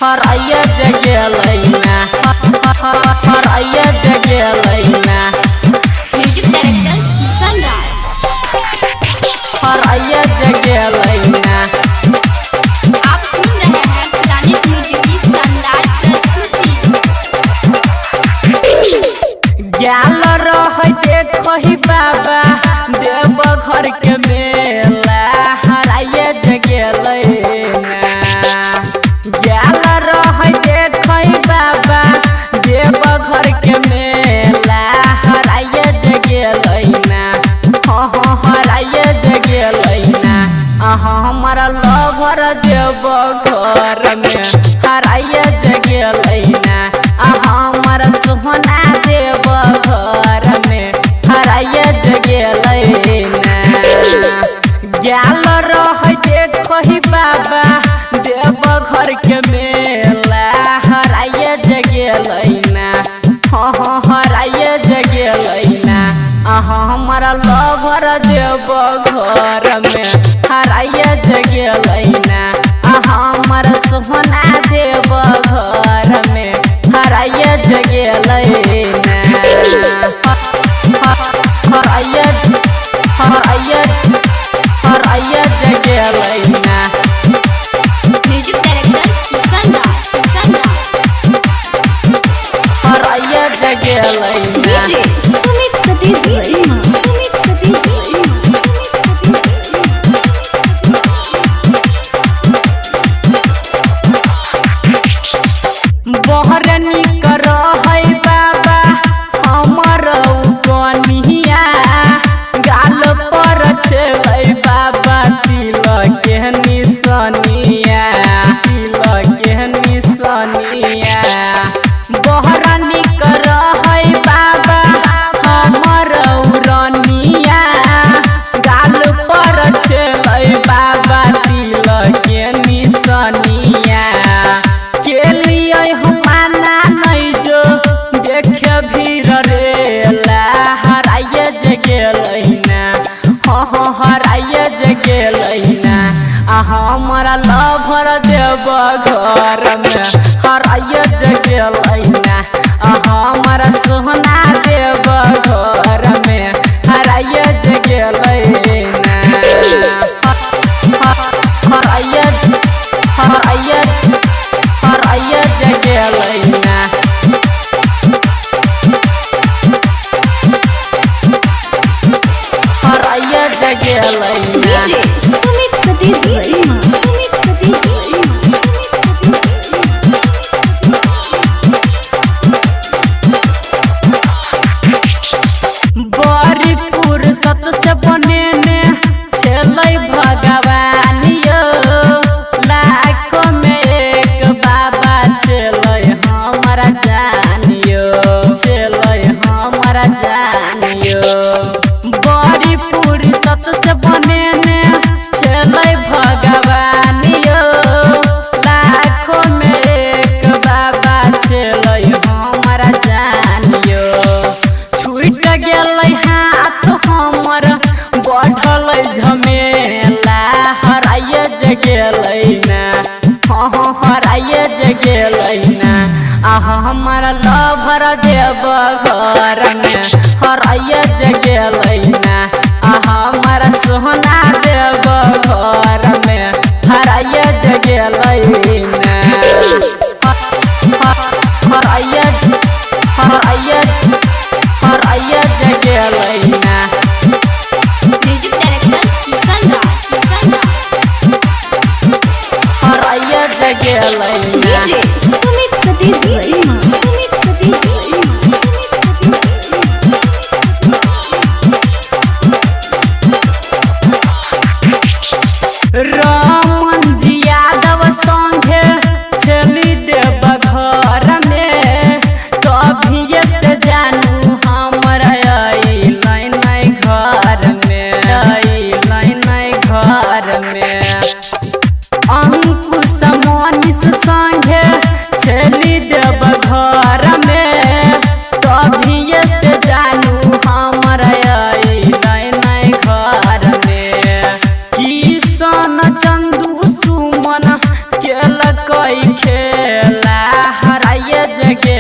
हराइया जगह लैना हराइया जगह लैना म्यूजिक डायरेक्टर किशन राज हराइया जगह लैना। आप सुन रहे हैं प्लानिट म्यूजिक की शानदार प्रस्तुति। ज्ञान रह देखहि बाबा देव घर के मेला हराइया जगह लैना। ज्ञान रह देखहि बाबा देव घर के मेला हराइया जगह लैना। हाँ हराइया जगह लैना। हमारा लवर देव घर में हराइया जगह लैना। हमारा सोहना देव घर में हराइया जगह लैना। ज्ञान रह देखहि बाबा देव घर के मेला हराइया जगह लैना। हाँ हराइया जगह लैना। हमारा लवर देव घर में हराइया जगह लैना। हमारा सोहना देव घर में हराइया जगह लैना। हराइया हराइया हराइया जगह लैना। म्यूजिक डायरेक्टर किशन राज हराइया जगह लैना। सुमित सतीश बहरनी कर है बाबा हमर कनिया गाल पर छे बाबा तिलक के निशानिया तिलक के निशानिया। बहरनी कर है बाबा हमर रनिया गाल पर छे बाबा तिलक के निशानिया। के लिए हमाना नहीं जो देखे भीड़ रेला हराइया जगह लैना। हाँ हराइया जगह लैना। हमारा लवर देव घर में हराइया जगह लैना। हमारा सोहना देव घर में हराइया जगह लैना। हराइया हराइया हराइया जगह लैना। हराइया जगह लैना। सुमित सतीश बड़ी फुर्सत से बनेने छलै भगवान यो। लाख में एक बाबा छलै हमारा जान यो छलै हमारा जान यो। बड़ी फुर्सत से बनेने छलै भगवान यो। लाख में एक बाबा छलै हमारा जान यो। छूट गेलै हाथ हमर बढ़ल झमेला हराइया जगह लैना। हाँ हराइया जगह लैना। हमारा लवर देव घर में हराइया जगह लैना। हमारा सोहना देव घर में हराइया जगह लैना। हराइया हराइया हराइया जगह लैना। म्यूजिक डायरेक्टर किशन राज हराइया जगह लैना। सुमित सतीश रामन जी यादव संगे छली देव घर में। कभी से जानू हमर लाइन घर में लाइन घर में। अंकुश मनीष संगे छली देव घर में। कभी से जानू हमर लाइन घर में। किशन चंदू सुमन केल कई खे के